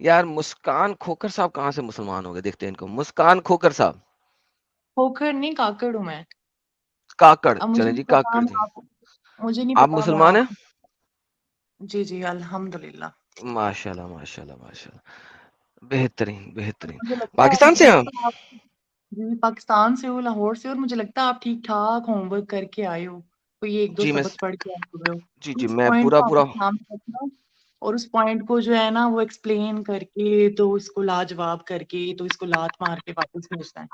यार मुस्कान खोकर साहब कहाँ से मुसलमान हो गए? देखते हैं इनको। मुस्कान खोकर साहब। खोखर नहीं, काकड़ हूँ मैं। काकड़, अब मुझे चले नहीं जी पता काकड़ मैं जी। आप, मुझे नहीं आप पता मैं मुसलमान हैं? आप। जी जी, अल्हम्दुलिल्लाह। माशाल्लाह माशाल्लाह माशाल्लाह। बेहतरीन बेहतरीन। मुझे लगता है, पाकिस्तान मुझे से हैं आप? लगता है आप, जी पाकिस्तान से हो, लाहौर से हो, और मुझे लगता है आप ठीक ठाक होमवर्क करके आए हो, कोई एक दो जी मैं, सबक पढ़ के आए हुए हो। जी जी उस मैं पॉइंट पूरा को पूरा। अपने सामने रखना, और उस पॉइंट को जो है ना वो एक्सप्लेन करके तो इसको लाजवाब करके तो इसको लात मार के वापस भेजना है।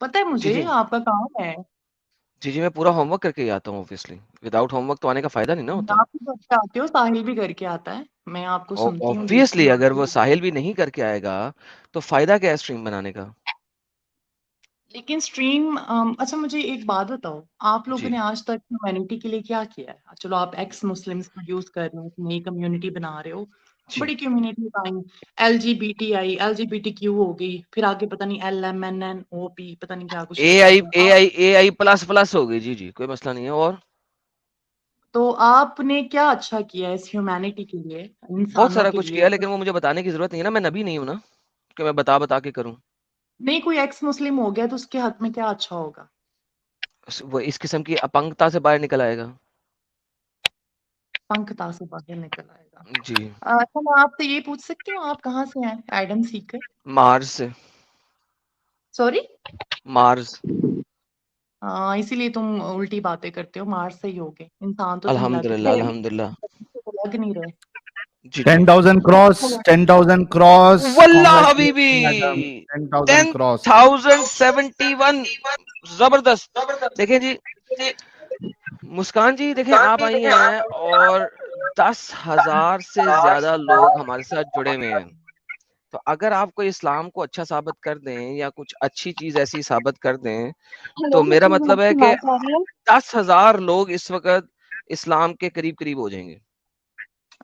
पता है जी मुझे जी आपका काम है। जी जी मैं पूरा होमवर्क करके ही आता हूँ ऑब्वियसली। विदाउट होमवर्क तो आने का फायदा नहीं ना होता। आप भी करके आते हो, साहिल भी करके आता है, मैं आपको सुनती हूँ, देखती ऑब्वियसली हूँ अगर वो आपकी। साहिल भी नहीं करके आएगा तो फायदा क्या है स्ट्रीम बनाने का? लेकिन स्ट्रीम, अच्छा मुझे एक बात बताओ, आप लोगों जी ने आज तक ह्यूमैनिटी के लिए क्या किया है? चलो आप एक्स मुस्लिम्स को यूज कर रहे हो, नई कम्युनिटी बना रहे हो, जी। बड़ी कम्युनिटी आई, L G B T Q हो गई, फिर आगे पता नहीं LMNNOP, पता नहीं क्या कुछ ए लिखा आई हुआ ए है। आई ए आई प्लस प्लस हो गई। जी जी कोई मसला नहीं है। और तो आपने क्या अच्छा किया है इस ह्यूमैनिटी के लिए, बहुत इंसानों सारा के कुछ लिए? किया, लेकिन वो मुझे बताने की जरूरत नहीं है ना। मैं नबी नहीं हूं ना कि मैं बता बता के करूं। नहीं, कोई एक्स मुस्लिम हो गया तो उसके हक में क्या अच्छा होगा? वो इस किस्म की अपंगता से बाहर निकल आएगा। पंखता से बाहर निकल आएगा। जी। अच्छा मैं आपसे ये पूछ सकती हूँ, आप कहाँ से हैं? एडम सीकर? मार्स से। सॉरी? मार्स। हाँ, इसीलिए तुम उल्टी बातें करते हो, मार्स से ही होगे, इंसान तो तुम लग अल्हम्दुलिल्लाह थे नहीं, अल्हम्दुलिल्लाह। तो लग नहीं रहे। जी जी। 10,000 क्रॉस, 10,000 क्रॉस, वल्लाह हबीबी। Congratulation Adam, 10,000 cross. 10,071। जबरदस्त। देखें जी, मुस्कान जी देखें आप आई हैं और 10,000 से ज्यादा लोग हमारे साथ जुड़े हुए हैं। तो अगर आप कोई इस्लाम को अच्छा साबित कर दें या कुछ अच्छी चीज ऐसी साबित कर दें, हेलो, तो मेरा मुझे मतलब है आपकी कि आवाज आ रही है? 10,000 लोग इस वक्त इस्लाम के करीब करीब हो जाएंगे।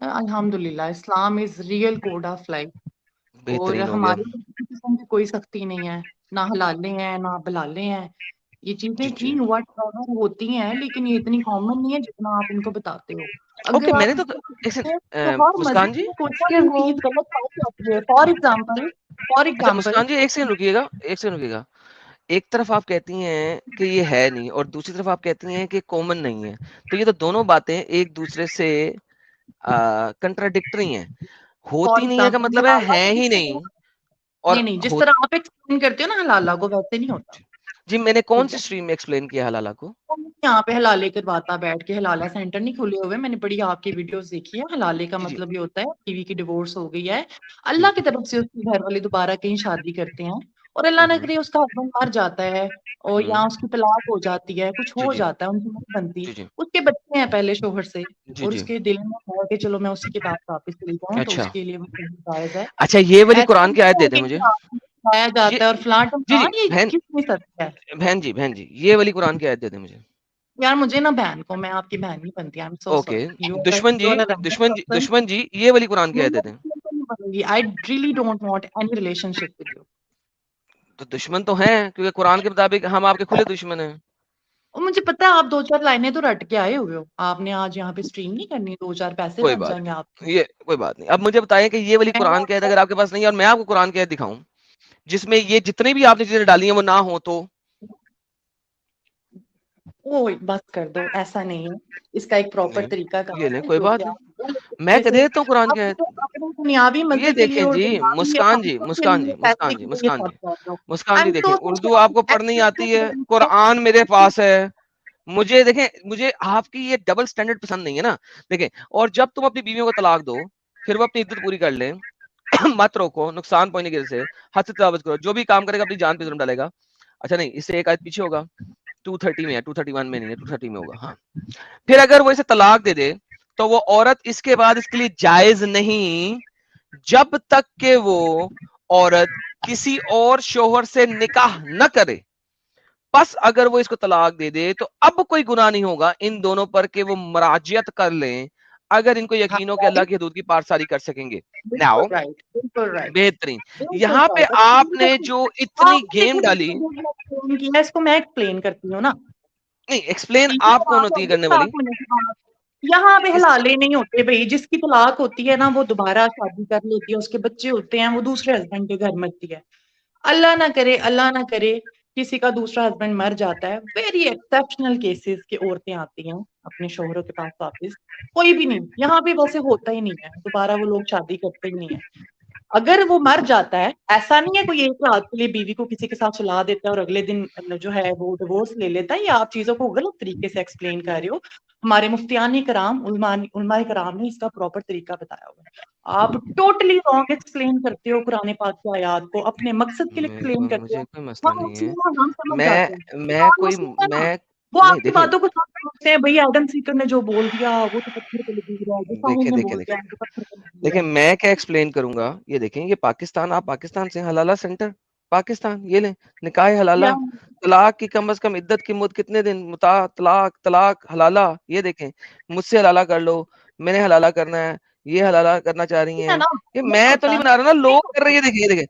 अल्हम्दुलिल्लाह, Islam is real code of life. और बेहतरीन हो गया। हमारे किस्म की कोई सख्ती नहीं है, ना हलाले हैं ना बलाले हैं। ये जी चीजें जी। ठीक वट होती हैं, लेकिन ये इतनी कॉमन नहीं है जितना आप इनको बताते हो। ओके, अगर आप मैंने तो किसी को एक बताते हो तो सेकंड हर मजे मुस्कान जी। में कोई ना चीज गलत पाई जाती है। फॉर अच्छा एग्जाम्पल। मुस्कान जी, एक सेकंड रुकिएगा, एक सेकंड रुकिएगा। एक तरफ आप कहती हैं कि ये है नहीं और दूसरी तरफ आप कहती हैं कि कॉमन नहीं है। तो ये तो दोनों बातें एक दूसरे से कंट्राडिक्टरी हैं। फॉर होती नहीं है का एग्जाम्पल मतलब है ही नहीं। नहीं और नहीं, जिस हो। तरह आप एक्सप्लेन करते हो ना हलाला को, वैसे नहीं होता। जी मैंने कौन ठीक सी है, स्ट्रीम में एक्सप्लेन किया हलाला को? यहाँ पे हलाले करवाता बैठ के, हलाला सेंटर नहीं खुले हुए, मैंने बड़ी आपकी वीडियोस देखी है। हलाले का जी जी मतलब ये होता है बीवी की डिवोर्स हो गई है, अल्लाह जी। की तरफ से उसके घर वाले दोबारा कहीं शादी करते हैं, और अल्लाह ना हम्म करे उसका हस्बैंड मर जाता है, और या हम्म। उसकी तलाक हो जाती है, कुछ जी हो जी जाता है, उनकी नहीं बनती, जी जी उसके बच्चे हैं पहले शोहर से, जी और जी। उसके दिल में है कि चलो मैं उसी के पास वापस चली जाऊँ, तो अच्छा उसके लिए वो सही जायज है। अच्छा, ये वाली ऐसा कुरान की आयत नहीं दे है दें कि मुझे। लाया ये जाता है और फलां जी जी ढमकान, ये बहन, किस में सत्य है? बहन जी ये वाली कुरान की आयत दे दें मुझे। यार मुझे ना बहन को, मैं आपकी बहन नहीं बनती, I am so okay. Sorry, you are दुश्मन जी, you are a random person. दुश्मन जी ये वाली कुरान की मैं आयत दे दें। बिल्कुल नहीं बनूंगी, I really don't want any relationship with you. तो दुश्मन तो हैं क्योंकि कुरान के मुताबिक हम आपके खुले दुश्मन हैं। और मुझे पता है आप दो चार लाइनें तो रट के आए हुए हो, आपने आज यहाँ पे स्ट्रीम नहीं करनी, दो चार पैसे कोई बन बात जाएंगे आपके। नहीं, ये कोई बात नहीं। अब मुझे बताएं कि ये वाली मैं कुरान की आयत अगर आपके पास नहीं है और मैं आपको कुरान की आयत दिखाऊं जिसमें ये जितनी भी आपने चीजें डाली हैं वो ना हो तो? ओ बस कर दो, ऐसा नहीं है, इसका एक प्रॉपर नहीं, तरीका ये कार नहीं है कोई जो कि बात नहीं। आप गलत मैं तरीके कह से देता हूँ कुरान की आयत। अपने दुनियावी ये मजे के लिए देखें और जी दुनियावी मुस्कान जी, फायदों के मुस्कान लिए जी, पैसे मुस्कान जी, के लिए ये मुस्कान सब जी, कर रहे हो। मुस्कान आई जी एम देखें, सो उर्दू आपको पढ़नी आती है, कुरान मेरे पास है। मुझे देखें, मुझे आपकी ये डबल स्टैंडर्ड पसंद नहीं है ना। देखें, और जब तुम अपनी बीवियों को तलाक दो फिर वो अपनी इद्दत पूरी कर ले। मत रोको नुकसान पहुंचने की वजह से। हद से तजावज करो, जो भी काम करेगा अपनी जान पे जुर्म डालेगा। अच्छा नहीं, इससे एक आयत पीछे होगा। 230 में है, 231 में नहीं है, 230 में होगा। हाँ, फिर अगर वो इसे तलाक दे दे तो वो औरत इसके बाद इसके लिए जायज नहीं जब तक के वो औरत किसी और शोहर से निकाह न करे। बस अगर वो इसको तलाक दे दे तो अब कोई गुनाह नहीं होगा इन दोनों पर कि वो मराजियत कर लें, अगर इनको यकीन हो कि अल्लाह की हदूद की पारसारी कर सकेंगे। बिल्कुल नाउ राइट, बिल्कुल राइट, बेहतरीन। बिल्कुल यहां पे राइट। एक्सप्लेन आपने करती जो हूँ, इतनी आपने गेम खुद डाली। एक्सप्लेन किया, इसको मैं एक्सप्लेन करती हूँ ना। नहीं, एक्सप्लेन ठीक है, आप अब कौन आप होती है होगी करने वाली? 7 मिनट बाद, यहाँ पे हलाले नहीं होते भाई, जिसकी तलाक होती है ना वो दोबारा शादी कर लेती है, उसके बच्चे होते हैं, वो दूसरे हस्बैंड के घर मरती है। अल्लाह ना करे, अल्लाह ना करे किसी का दूसरा हस्बैंड मर जाता है, वेरी एक्सेप्शनल केसेस की औरतें आती हैं अपने शोहरों के पास वापस। कोई भी नहीं, यहाँ पे वैसे होता ही नहीं है, दोबारा वो लोग शादी करते ही नहीं है। अगर वो मर जाता है, ऐसा नहीं है कोई एक रात के लिए बीवी को किसी के साथ सुला देता है और अगले दिन जो है वो डिवोर्स ले लेता है, या आप चीजों को गलत तरीके से एक्सप्लेन कर रहे हो। हमारे मुफ्तियानी कराम, उलमाए कराम ने इसका प्रॉपर तरीका बताया हुआ है। आप टोटली रॉन्ग एक्सप्लेन करते हो कुरान पाक की आयत को, अपने मकसद के लिए एक्सप्लेन करते मुझे हो। कोई मसला हम नहीं है। हम समझ जाते हैं। मैं और कोई मुस्लिम है ना, मैं वो नहीं, आपकी देखिए बातों को समझते हैं, भाई एडम सीकर ने जो बोल दिया वो तो पत्थर पे लकीर है, जो साहिल देखिए ने देखिए बोल दिया देखिए है तो पत्थर पे लकीर देखिए है। मैं क्या एक्सप्लेन करूंगा। ये देखें, ये पाकिस्तान, आप पाकिस्तान से हलाला सेंटर, पाकिस्तान, ये लें, निकाह हलाला, या तलाक की कम से कम इद्दत की मुद्दत कितने दिन, मुता तलाक, तलाक हलाला, ये देखें, मुझसे हलाला कर लो, मैंने हलाला करना है, ये हलाला करना चाह रही है हैं। ना, ये नहीं मैं तो नहीं होता, बना रहा ना, नहीं लोग कर होता, रहे हैं। ये देखिए, ये देखिए,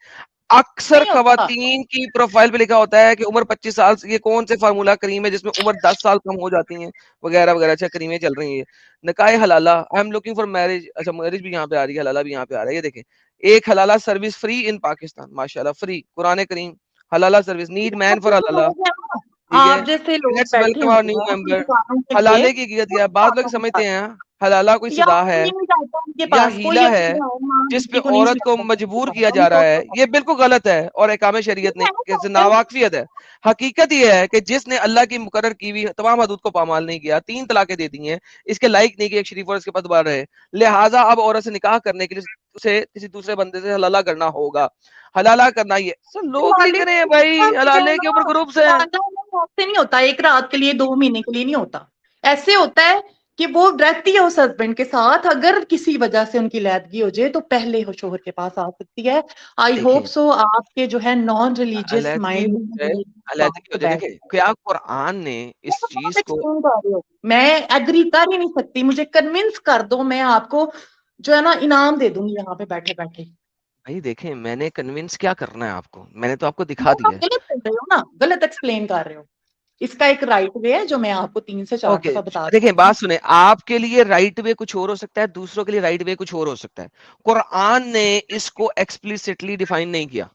अक्सर नहीं होता। खवातीन की प्रोफाइल पे लिखा होता है कि उम्र 25 साल से, ये कौन से फार्मूला क्रीम है जिसमें उम्र 10 साल कम हो जाती है, वगैरह वगैरह। अच्छा, क्रीमें चल रही है। निकाह हलाला, I am looking for marriage, अच्छा मैरिज भी यहाँ पे आ रही है, हलाला भी यहाँ पे आ रहा है। ये देखें, एक हलाला सर्विस फ्री इन पाकिस्तान, माशाल्लाह, फ्री, कुरान करीम, हलाला सर्विस, नीड मैन आप फॉर जैसे हलाला। लोग हैं ना, ठीक है, आप जैसे लोग लेट्स बैठे वेलकम आवर हुए न्यू हैं अपनी मेंबर। दुकानों के लिए, हलाले की गियत वो क्या, बाद लोग दुकानों के समझते पास, हैं हलाला कोई या सुदा है कोई नहीं जाता उनके या पास, कोई हीला अपनी है माँ जिस पे बेटी को नहीं औरत को सिखाता मजबूर है, किया जा रहा है। उनको ये बिल्कुल गलत है और इकामे शरीयत ने से नावाकफियत है। हकीकत ये है कि जिसने अल्लाह की मुकर्रर की हुई तमाम हदूद को पामाल नहीं किया, 3 तलाकें दे दी हैं, इसके लायक नहीं कि एक शरीफ और इसके पास दोबारा रहे, लिहाजा अब औरत से निकाह करने के लिए उसे किसी दूसरे बंदे से हलाला करना होगा। हलाला करना, ये सब लोग नहीं हलाले करें भाई, हलाले के ऊपर ग्रुप्स हैं। ऐसे नहीं होता, एक रात के लिए 2 महीने के लिए नहीं होता। ऐसे होता है कि वो रहती है उस हस्बैंड के साथ, अगर किसी वजह से उनकी लैदगी हो जाए तो पहले वो शोहर के पास आ सकती है। आई होप देखिए, सो आपके जो है नॉन रिलीजियस अलैदगी माइंड हो जाए, में बात अलैदगी हो को जाए, बैठ, देखिए क्या कुरान ने इस चीज को, एक्सप्लेन कर रहे हो, मैं एग्री कर ही नहीं सकती, मुझे कन्विंस कर दो, मैं आपको जो है ना इनाम दे दूंगी यहाँ पे बैठे बैठे। भाई देखें, मैंने कन्विंस क्या करना है आपको, मैंने तो आपको दिखा वो आप दिया है। गलत कर रहे हो ना, गलत एक्सप्लेन कर रहे हो। इसका एक राइट वे है जो मैं आपको 3 से 4 ओके, दफा बता देखिए चुकी बात हूँ। सुने, आपके लिए राइट वे कुछ और हो सकता है, दूसरों के लिए राइट वे कुछ और हो सकता है। कुरान ने इसको एक्सप्लिसिटली डिफाइन नहीं किया।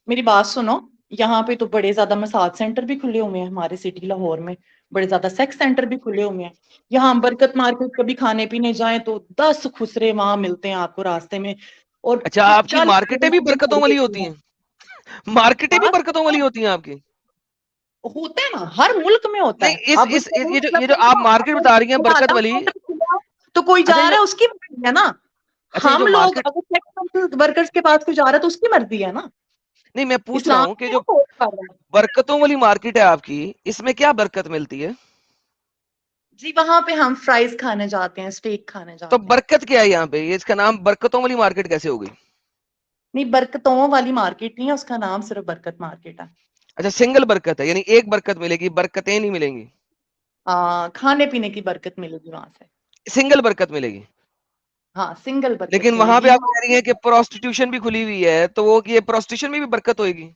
मेरी बात सुनो, यहाँ पे तो बड़े ज्यादा मसाज सेंटर भी खुले हुए हैं हमारे सिटी लाहौर में, बड़े ज्यादा सेक्स सेंटर भी खुले हुए हैं। यहाँ हम बरकत मार्केट कभी खाने पीने जाएं तो 10 खुसरे वहां मिलते हैं आपको रास्ते में, और अच्छा, आपकी 40 मार्केटें भी बरकतों वाली होती हैं। हैं? मार्केटें भी बात बरकतों वाली होती हैं आपकी? होता है ना, हर मुल्क में होता है। नहीं, अब ये जो आप मार्केट बता रही हैं बरकत वाली, तो कोई जा अच्छा ये रहा जो, है उसकी मर्जी है ना। अच्छा ये हम जो लोग मार्केट, अगर सेक्स वर्कर्स के पास कोई जा रहा है तो उसकी मर्जी है ना। नहीं मैं पूछ रहा इस्लाम हूँ कि में जो ना फोर्स कर रहा है। बरकतों वाली मार्केट है आपकी, इसमें क्या बरकत मिलती है? जी वहां पे हम फ्राइज खाने जाते हैं, स्टेक खाने तो जाते हैं। बरकत क्या है यहाँ पे, ये इसका नाम बरकतों वाली मार्केट कैसे हो गई? नहीं, बरकतों वाली मार्केट नहीं है, उसका नाम सिर्फ बरकत मार्केट है। अच्छा, सिंगल बरकत है, यानी एक बरकत मिलेगी, बरकतें नहीं मिलेंगी? खाने पीने की बरकत मिलेगी वहां से। सिंगल बरकत मिलेगी। हाँ, सिंगल बरकत लेकिन वहां पे मिलेगी आप वहां कह रही पे। हैं कि प्रोस्टिट्यूशन भी खुली हुई है, तो वो ये प्रोस्टिट्यूशन में भी बरकत होगी?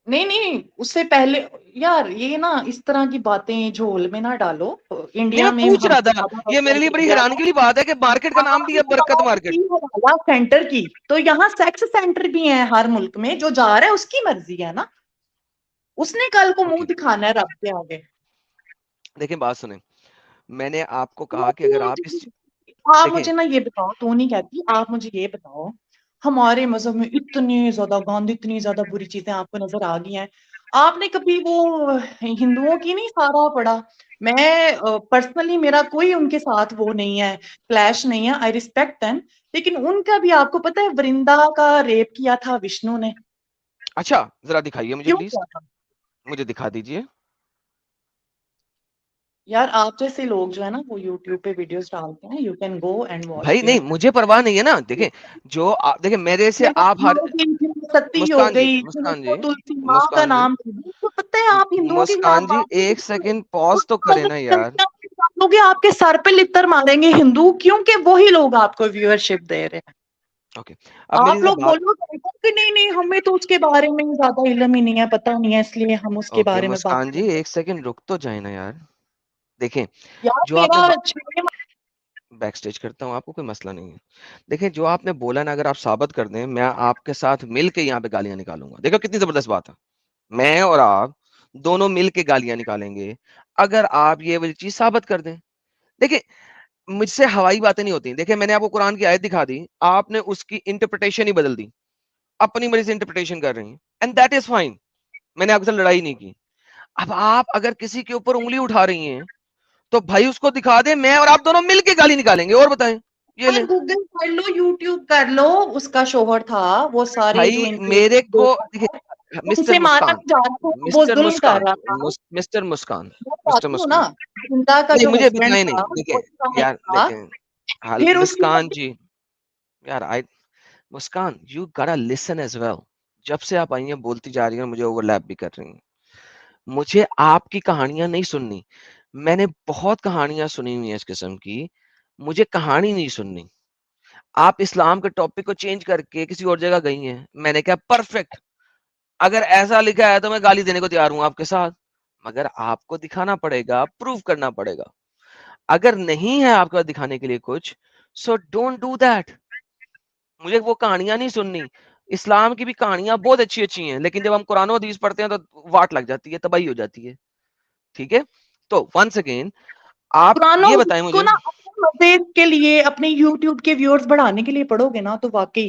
नहीं नहीं, उससे पहले, यार ये ना इस तरह की बातें झोल में ना डालो। नहीं, मैं इंडिया में पूछ रहा हमसे था, ज्यादा ये मेरे लिए डेवलप बड़ी इंडिया हैरानगी है। वाली बात है कि मार्केट का नाम दिया आपने बरकत बात मार्केट। की हवाला सेंटर की, तो यहाँ सेक्स सेंटर भी है हर मुल्क में, जो जा रहा है उसकी मर्जी है ना, उसने कल को मुंह ओके, दिखाना है रब के आगे। देखिए बात सुने, मैंने आपको कहा कि अगर आप इस, आप देखें, मुझे ना ये बताओ, तो नहीं कहती, आप मुझे ये बताओ, हमारे मजहब में इतनी ज्यादा गंद, इतनी ज्यादा बुरी चीजें आपको नजर आ गई हैं, आपने कभी वो हिंदुओं की नहीं सारा पढ़ा? मैं पर्सनली मेरा कोई उनके साथ वो नहीं है, क्लैश नहीं है, आई रिस्पेक्ट देम, लेकिन उनका भी आपको पता है वृंदा का रेप किया था विष्णु ने? अच्छा जरा दिखाइए मुझे क्यों प्लीज, किया था? मुझे दिखा दीजिए। यार आप जैसे लोग जो है ना वो यूट्यूब पे वीडियोस डालते हैं, you can go and watch भाई नहीं, देयर। मुझे परवाह नहीं है ना, देखें, जो देखें मेरे से आप हर, सती हो मुस्कान जी, गई, मुस्कान जी, तुलसी माँ का मुस्कान जी, नाम, तो पता है आप हिंदुओं के खिलाफ मुस्कान जी, बात एक सेकंड पॉज तो करें ना यार। लोगे, आपके सर पे लित्तर मारेंगे हिंदू, क्योंकि वही लोग आपको व्यूअरशिप दे रहे हैं। ओके, अब मेरी आप जरा लोग बात, बोलो कि नहीं नहीं हमें तो उसके बारे में ज्यादा इल्म ही नहीं है, पता नहीं है, इसलिए हम उसके ओके बारे में बात मुस्कान जी, नहीं करते। एक सेकंड रुक तो जाए ना यार। देखें, यार जो आपने मेरा 6 बैक स्टेज करता हूँ, आपको कोई मसला नहीं है। देखिए जो आपने बोला ना, अगर आप साबित कर दें, मैं आपके साथ मिल के यहाँ पे गालियां निकालूंगा। देखो कितनी जबरदस्त बात है, मैं और आप दोनों मिल के गालियां निकालेंगे अगर आप ये वाली चीज साबित कर दें। देखिए मुझसे हवाई बातें नहीं होती। देखिए मैंने आपको कुरान की आयत दिखा दी, आपने उसकी इंटरप्रिटेशन ही बदल दी, अपनी मर्जी से इंटरप्रिटेशन कर रही हैं, एंड दैट इज फाइन। मैंने आपसे लड़ाई नहीं की। अब आप अगर किसी के ऊपर उंगली उठा रही हैं तो भाई उसको दिखा दे, मैं और आप दोनों मिलके गाली निकालेंगे। और बताएं, ये ले गूगल कर लो, यूट्यूब कर लो, उसका शोहर था, वो सारे जो भाई मेरे को। इन्फ्लुएंसर देखिए मिस्टर उनसे मारा मुस्कान, भी जा रहा था, वो मिस्टर जुल्म कर मुस्कान, रहा था। मिस्टर मुस्कान, मैं मिस्टर बताती हूँ ना, मुस्कान, जिंदा का नहीं जो मुझे हस्बैंड बताए था नहीं। वो देखिए इसका नहीं यार, था। देखें हाल फिर उसकी मुस्कान जी, यार आई मुस्कान यू गॉटा लिसन एज वेल। जब से आप आई हैं बोलती जा रही हैं, मुझे ओवरलैप भी कर रही हैं। मुझे आपकी कहानियां नहीं सुननी, मैंने बहुत कहानियां सुनी हुई हैं इस किस्म की, मुझे कहानी नहीं सुननी। आप इस्लाम के टॉपिक को चेंज करके किसी और जगह गई हैं, मैंने कहा परफेक्ट, अगर ऐसा लिखा है तो मैं गाली देने को तैयार हूं आपके साथ, मगर आपको दिखाना पड़ेगा, प्रूव करना पड़ेगा। अगर नहीं है आपके पास दिखाने के लिए कुछ, सो डोंट डू दैट। मुझे वो कहानियां नहीं सुननी। इस्लाम की भी कहानियां बहुत अच्छी अच्छी हैं, लेकिन जब हम कुरान और हदीस पढ़ते हैं तो वाट लग जाती है, तबाही हो जाती है। ठीक है, तो वंस अगेन आप पुरानों ये बताएं को मुझे। ना अपने मजे के लिए, अपने यूट्यूब के व्यूअर्स बढ़ाने के लिए पढ़ोगे ना, तो वाकई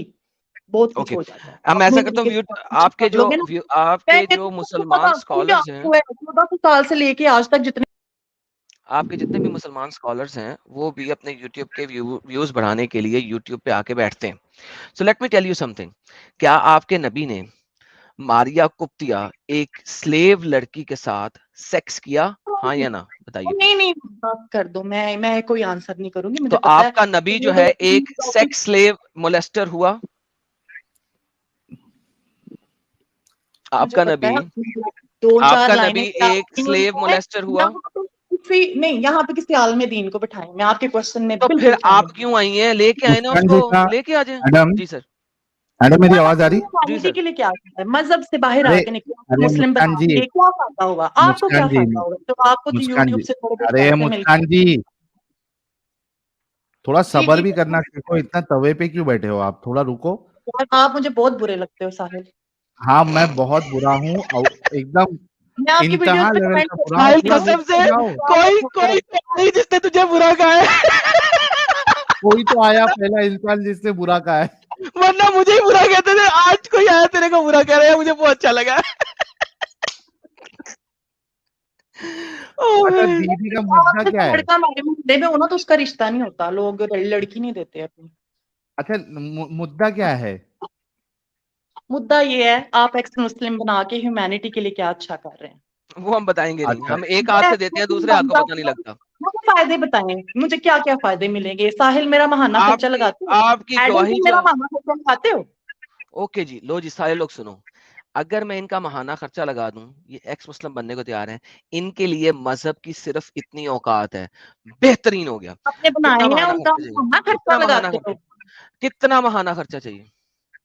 बहुत कुछ ओके, हो जाता है। अब मैं अपने ऐसा करता तरीके हूँ, से आपके पढ़ जो लोगे ना। आपके पहले जो तो आपको मुसलमान पता कोई स्कॉलर्स हैं, आपको है 14 साल से लेके आज तक जितने आपके जितने भी मुसलमान स्कॉलर्स हैं, वो भी अपने यूट्यूब के व्यूज बढ़ाने के लिए यूट्यूब पे आके बैठते हैं। So let me tell you something, क्या आपके नबी ने मारिया कुप्तिया एक स्लेव लड़की के साथ सेक्स किया, हाँ या ना, बताइए नहीं प्लीज। नहीं, बात कर दो, मैं कोई आंसर नहीं करूंगी, तो मुझे पता है आपका नबी जो ये है एक टॉपिक। सेक्स स्लेव मोलेस्टर हुआ? मुझे आपका पता नबी, है, दो चार आपका लाइनें नबी एक नहीं स्लेव होता है। मोलेस्टर हुआ? यहाँ पे नहीं, यहाँ पे किसी आलम दीन को बिठाएं, मैं आपके क्वेश्चन में तो बिल्कुल फिर शामिल आप हूँ। क्यों आई हैं? लेके आए ना मुस्कान उसको, जी का लेके आ जाए। मैडम, जी सर। मैडम मेरी और आवाज आ रही? जी वैलिडिटी सर। के लिए क्या होता है? मजहब से बाहर अरे आके निकले, अरे मुस्लिम मुस्कान बना जी, के क्या फायदा होगा? आपको क्या मुस्कान जी, फायदा होगा? तो आपको तो मुस्कान यूट्यूब जी, से थोड़े बहुत अरे पैसे मिल मुस्कान जी, थोड़ा जी सब्र जी। भी करना सीखो। इतना तवे पे क्यों बैठे हो आप? थोड़ा रुको। और आप मुझे बहुत बुरे लगते हो साहिल। हाँ मैं बहुत बुरा हूँ, एकदम मैं आपकी वीडियोस इंतहा पे लेवल कमेंट का बुरा हूँ। साहिल थोड़ा करती कसम रुक से, तो जाओ। हूँ, आप कोई बुरे कोई लगते तो नहीं जिसने तुझे बुरा कहा है। कोई तो आया पहला इंसान जिससे बुरा कहा है। वरना मुझे ही बुरा कहते थे, आज कोई आया तेरे को बुरा कह रहा है, मुझे बहुत अच्छा लगा। अच्छा ओह, दीदी का हो। मुद्दा अगर क्या कोई है? लड़का हमारे मुद्दे में हो ना, तो उसका रिश्ता नहीं होता, लोग लड़की नहीं देते अपनी। अच्छा मुद्दा क्या है? मुद्दा ये है, आप एक्स मुस्लिम बना के ह्यूमैनिटी के लिए क्या अच्छा कर रहे हैं? वो हम बताएंगे नहीं, अच्छा हम एक हाथ से देते हैं, दूसरे हाथ को पता नहीं लगता। मुझे फायदे बताएं, मुझे क्या क्या फायदे मिलेंगे? साहिल मेरा महाना खर्चा आपकी लगाते हो? आपकी एडम गवाही तुम जो मेरा है। महाना खर्चा लगाते हो? ओके जी, लो जी सारे लोग सुनो, अगर मैं इनका महाना खर्चा लगा दूं, ये एक्स मुस्लिम बनने को तैयार हैं, इनके लिए मजहब की सिर्फ इतनी औकात है, बेहतरीन हो गया। आपने बनाए कितना हैं, महाना उनका खर्चा चाहिए? महाना खर्चा कितना महाना लगाते खर्चा? हो? कितना महाना खर्चा चाहिए?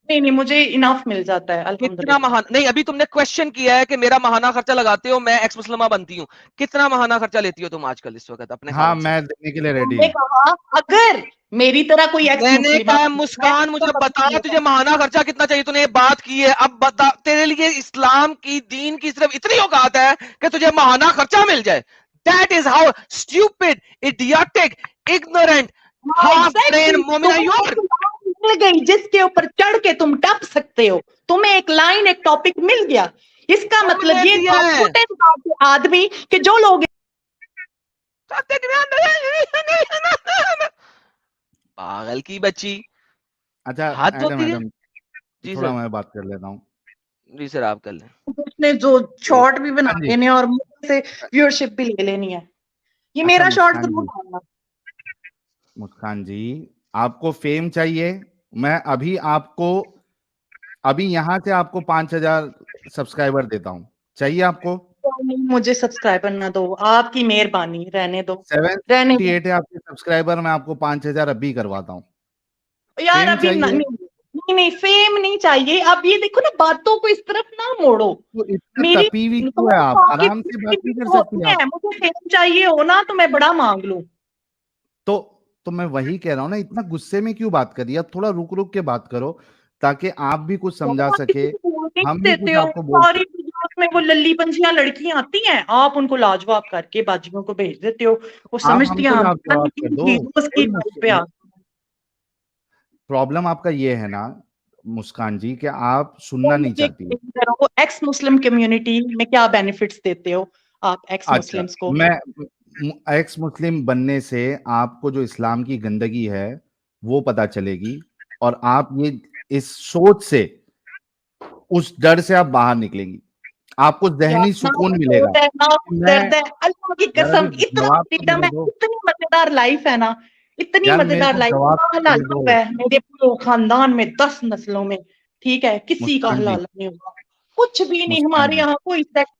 नहीं नहीं, मुझे इनफ मिल जाता है कितना अल्हम्दुलिल्लाह। महाना? नहीं, अभी तुमने क्वेश्चन किया है कि मेरा महाना खर्चा लगाते हो, मैं एक्स मुस्लिमा बनती हूँ। कितना महाना खर्चा लेती हो तुम आजकल इस वक्त अपने हाँ खामन से? मैं देने के लिए रेडी तुमने हूँ। कहा अगर मेरी तरह कोई एक्स मैंने मुस्लिम कहा मैं मुस्कान उसको मुझे बता, तुझे महाना खर्चा कितना चाहिए? तूने ये बात की है, अब बता, तेरे लिए इस्लाम की दीन की सिर्फ इतनी औकात है कि तुझे महाना खर्चा मिल जाए। That is how stupid, idiotic, ignorant, half brain exactly, Momina तुम्हें यू एक आर। लाइन मिल गई जिसके ऊपर चढ़ के तुम टप सकते हो। तुम्हें एक लाइन, एक टॉपिक मिल गया, इसका मतलब तुमने ये दिया आप है। छोटे दिमाग के आदमी कि जो लोग पागल की बच्ची, अच्छा हद मैडम, होती है। जी थोड़ा सर। मैं बात कर लेता हूँ। जी सर, आप कर लें। उसने जो एक शॉर्ट भी बना मुस्कान जी, लेने और मुझसे से व्यूअरशिप भी ले लेनी है, ये अच्छा मेरा शॉर्ट मुस्कान जरूर जी, डालना। मुस्कान जी, आपको फेम चाहिए? मैं अभी आपको, अभी यहाँ से आपको 5,000 सब्सक्राइबर देता हूँ, चाहिए आपको? नहीं, मुझे सब्सक्राइबर ना दो, आपकी मेहरबानी, रहने दो, रहने दो। 778 है आपके सब्सक्राइबर, मैं आपको 5,000 अभी करवाता हूँ। यार फेम अभी चाहिए? नहीं नहीं नहीं, फेम नहीं चाहिए। अब ये देखो ना, बातों को इस तरफ ना मोड़ो। तो इतना मेरी तपी हुई क्यों है? तुम्हारी आप पॉकेट आराम से बात नहीं कर तो सकती होती आप? है, मुझे फेम चाहिए हो ना तो मैं बड़ा मांग लूं। तो तो मैं वही कह रहा हूँ ना, इतना गुस्से में क्यों बात करिए, अब थोड़ा रुक रुक के बात करो ताकि आप भी कुछ समझा आप सके, किसी को बोलने हम नहीं भी देते कुछ हो। आपको बोल। सारी वीडियोस में वो लल्ली पंछियां लड़कियां आती हैं, आप उनको लाजवाब करके बाजियों को भेज देते हो। वो आप समझती हैं हमको हम आप पता नहीं जवाब कर किन दो, हीरोज की कोई बात मुश्किल पे नहीं। आ। प्रॉब्लम आपका ये है ना मुस्कान जी कि आप तो सुनना नहीं मुझे चाहती है। clear करो, एक्स मुस्लिम कम्युनिटी में क्या बेनिफिट्स देते हो आप एक्स अच्छा, मुस्लिम्स को? मैं एक्स मुस्लिम बनने से आपको जो इस्लाम की गंदगी है वो पता चलेगी, और आप ये इस सोच से, उस डर से आप बाहर निकलेंगी, आपको यार जहनी ना सुकून वो मिलेगा दर्द है ना कि वो मैं, दर्द है, अल्लाह की यार अभी कसम इतना जवाब तो फ्रीडम देने है, दो, इतनी मजेदार लाइफ है ना, इतनी यार मेरे मजेदार को लाइफ। जवाब तो हलाल देने दो। हुआ है मेरे पूरे खानदान में 10 नस्लों में, ठीक है, किसी का मुस्कान जी, हलाल नहीं हुआ, कुछ भी नहीं। मुस्कान हमारे जी, यहाँ कोई सेक्स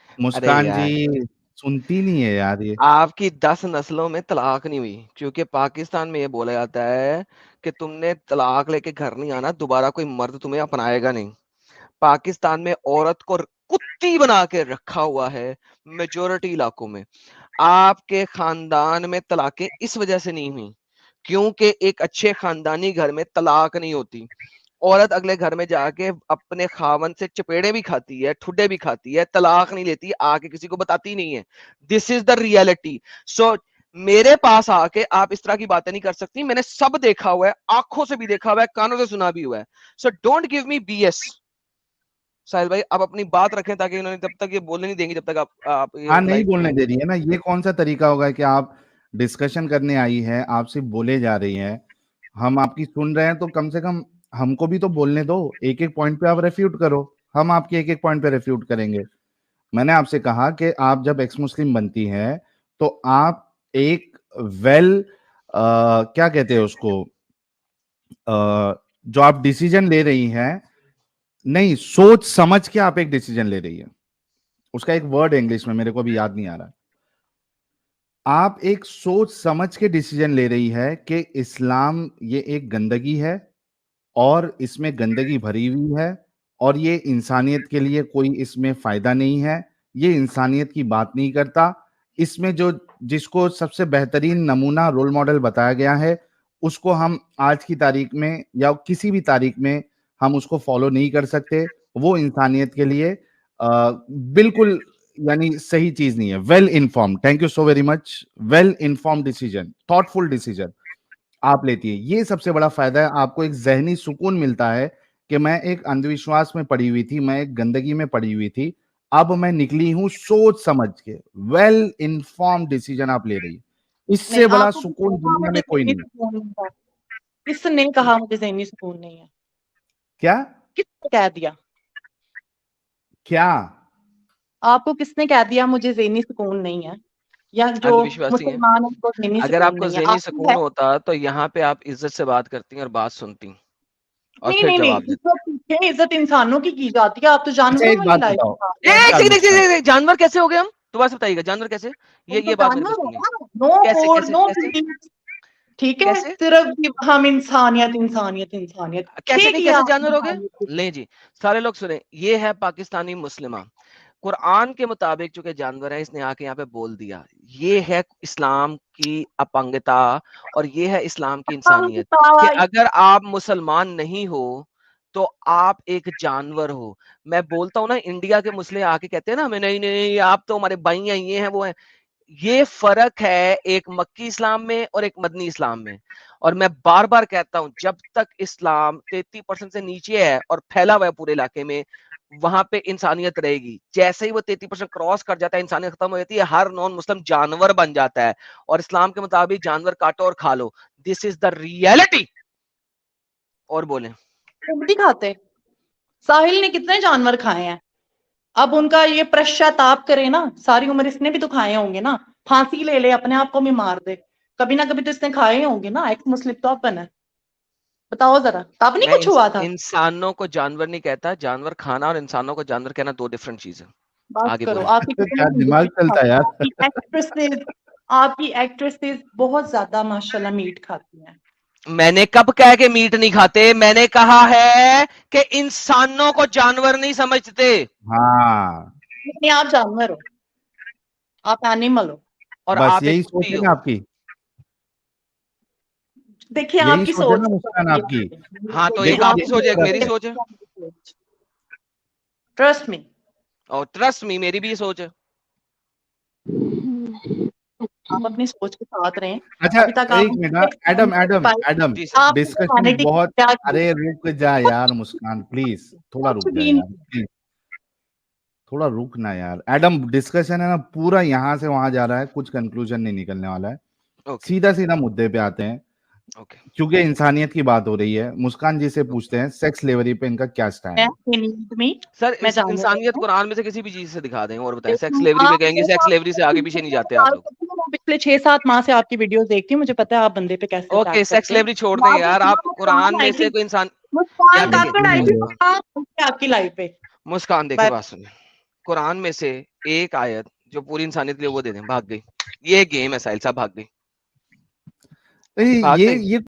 अरे मुस्कान जी, यार, सुनती नहीं है यार ये। आपकी 10 नस्लों में तलाक नहीं हुई, क्योंकि पाकिस्तान में ये बोला जाता है कि तुमने तलाक लेके घर नहीं आना, दोबारा कोई मर्द तुम्हें अपनाएगा नहीं। पाकिस्तान में औरत को कुत्ती बना के रखा हुआ है मेजोरिटी इलाकों में। आपके खानदान में तलाकें इस वजह से नहीं हुई क्योंकि एक अच्छे खानदानी घर में तलाक नहीं होती। औरत अगले घर में जाके अपने खावन से चपेड़े भी खाती है, ठुड्डे भी खाती है, तलाक नहीं लेती, आके किसी को बताती नहीं है। This is the reality. So मेरे पास आके आप इस तरह की बातें नहीं कर सकती, मैंने सब देखा हुआ है, आंखों से भी देखा हुआ है, कानों से सुना भी हुआ है। So don't give me BS. Sahil भाई, आप अपनी बात रखें ताकि उन्होंने जब तक ये बोलने नहीं देंगे, जब तक आप ये हाँ, नहीं लाइव बोलने नहीं दे रही करते। है ना, ये कौन सा तरीका होगा कि आप डिस्कशन करने आई है, आप सिर्फ बोले जा रही हैं, हम आपकी सुन रहे हैं, तो कम से कम हमको भी तो बोलने दो, एक एक पॉइंट पे आप रेफ्यूट करो, हम आपके एक एक पॉइंट पे रेफ्यूट करेंगे। मैंने आपसे कहा कि आप जब एक्स मुस्लिम बनती हैं तो आप एक वेल क्या कहते हैं उसको, जो आप डिसीजन ले रही हैं, नहीं, सोच समझ के आप एक डिसीजन ले रही है, उसका एक वर्ड है इंग्लिश में, मेरे को भी याद नहीं आ रहा। आप एक सोच समझ के डिसीजन ले रही है कि इस्लाम ये एक गंदगी है, और इसमें गंदगी भरी हुई है, और ये इंसानियत के लिए कोई इसमें फायदा नहीं है, ये इंसानियत की बात नहीं करता। इसमें जो, जिसको सबसे बेहतरीन नमूना रोल मॉडल बताया गया है, उसको हम आज की तारीख में या किसी भी तारीख में हम उसको फॉलो नहीं कर सकते। वो इंसानियत के लिए बिल्कुल, यानी सही चीज नहीं है। Well inform, thank you so very much, well inform decision, thoughtful decision आप लेती है, ये सबसे बड़ा फायदा है। आपको एक जहनी सुकून मिलता है कि मैं एक अंधविश्वास में पड़ी हुई थी, मैं एक गंदगी में पड़ी हुई थी, अब मैं निकली हूं सोच समझ के। वेल इन्फॉर्म डिसीजन आप ले रही है, नहीं। इससे बड़ा आपको किसने सुकून कहा दुनिया मुझे में कोई ज़हनी नहीं है। सुकून नहीं है? किसने कहा मुझे ज़हनी सुकून नहीं है? क्या किसने कह दिया? क्या आपको किसने कह दिया मुझे ज़हनी सुकून नहीं है? या जो अंधविश्वासी है। मुसलमान हैं उनको ज़हनी अगर सुकून आपको नहीं है? ज़हनी आपको है? सुकून होता तो यहाँ पे आप इज्जत से बात करती और बात सुनती और नहीं, फिर नहीं, नहीं, जवाब देती। इज़्ज़त ठीक है, इज़्ज़त इंसानों की जाती है, आप तो अच्छा, जानवरों एक वाली बात लाइफ बताओ, बिता रहे हो। एक मुस्कान, सेकंड, मुस्कान, जानवर कैसे हो गए हम? दोबारा से बताइएगा, जानवर कैसे? हम तो ये बात मैंने जानवर हो सुनी। ना, नो कैसे कोड, कैसे नो कैसे बिलीफ, ठीक है? कैसे सिर्फ हम इंसानियत, इंसानियत, इंसानियत, कैसे ठीक नहीं, है कैसे आपकी जानवर हो गए? इंसानियत की। ले जी, सारे लोग सुने, ये है पाकिस्तानी मुस्लिमा। कुरान के मुताबिक चूंकि जानवर है, इसने आके यहाँ पे बोल दिया। ये है इस्लाम की अपंगता और ये है इस्लाम की इंसानियत कि अगर आप मुसलमान नहीं हो तो आप एक जानवर हो। मैं बोलता हूँ ना, इंडिया के मुस्लिम आके कहते हैं ना हमें, नहीं नहीं आप तो हमारे भाई हैं, ये हैं वो हैं। ये फर्क है एक मक्की इस्लाम में और एक मदनी इस्लाम में। और मैं बार बार कहता हूं, जब तक इस्लाम 33% से नीचे है और फैला हुआ है पूरे इलाके में, वहां पे इंसानियत रहेगी। जैसे ही वो 33% क्रॉस कर जाता है, इंसानियत खत्म हो जाती है, हर नॉन मुस्लिम जानवर बन जाता है। और इस्लाम के मुताबिक जानवर काटो और खा लो। This is the reality. और बोले, नहीं खाते। साहिल ने कितने जानवर खाए हैं? अब उनका ये पश्चाताप करे ना, सारी उम्र इसने भी तो खाए होंगे ना। फांसी ले ले, अपने आप को भी मार दे, कभी ना कभी तो इसने खाए होंगे ना। एक्स मुस्लिम तो अपन है, बताओ जरा, तब नहीं मैं कुछ हुआ था? इंसानों को जानवर नहीं कहता। जानवर खाना और इंसानों को जानवर कहना दो डिफरेंट चीज है। बस आगे करो, बोले। आपकी कितनी क्या दिमाग मीट चलता है खाती हैं। यार। आपकी एक्ट्रेसेस बहुत ज्यादा माशाल्लाह मीट खाती हैं। मैंने कब कहा कि मीट नहीं खाते? मैंने कहा है कि इंसानों को जानवर नहीं समझते। हाँ, नहीं, आप जानवर हो, आप एनिमल हो। और बस आप एक यही सोच कुत्ती है हो। ना आपकी। देखिए यही आपकी सोच है ना सोच मुस्कान आपकी। हाँ, तो देखिए, एक आपकी सोच है, एक मेरी सोच है। Trust me. और ट्रस्ट मी, मेरी भी ये सोच है। आप अपनी सोच के साथ रहें। अच्छा अभी तक आप एक मिनट, एडम एडम एडम जी सर। आप डिस्कशन humanity बहुत, क्या की? अरे रुक जा यार मुस्कान प्लीज, थोड़ा कुछ रुक जा भी यार नहीं। प्लीज, थोड़ा रुक ना यार। एडम डिस्कशन है ना पूरा यहाँ से वहां जा रहा है, कुछ कंक्लूजन नहीं निकलने वाला है। ओके सीधा सीधा मुद्दे पे आते हैं, ओके क्योंकि इंसानियत की बात हो रही है। मुस्कान जी से पूछते हैं सेक्स लेवरी पे इनका क्या स्टैंड मैं है। need में सर, मैं जानना इंसानियत चाहती हूँ। कुरान में से किसी भी चीज से दिखा दें और बताएं। सेक्स लेकिन लेवरी पे आप कहेंगे, सेक्स लेवरी से आगे पीछे नहीं जाते आप लोग। मैं पिछले 6-7 माह से आपकी वीडियोस देखती हूँ, मुझे पता है आप बंदे पे कैसे ओके, अटैक सेक्स करते हैं। लेवरी छोड़ दें यार, आप कुरान में से कोई इंसान। यार मुस्कान देखिए, काकड़ आई थी मुस्कान आपकी लाइफ पे। मुस्कान देखे बात सुनिए, कुरान में से एक आयत जो पूरी इंसानियत के लिए वो दे दें, भाग गई। ये गेम है साहिल साहब, भाग गई, भाग गई। ये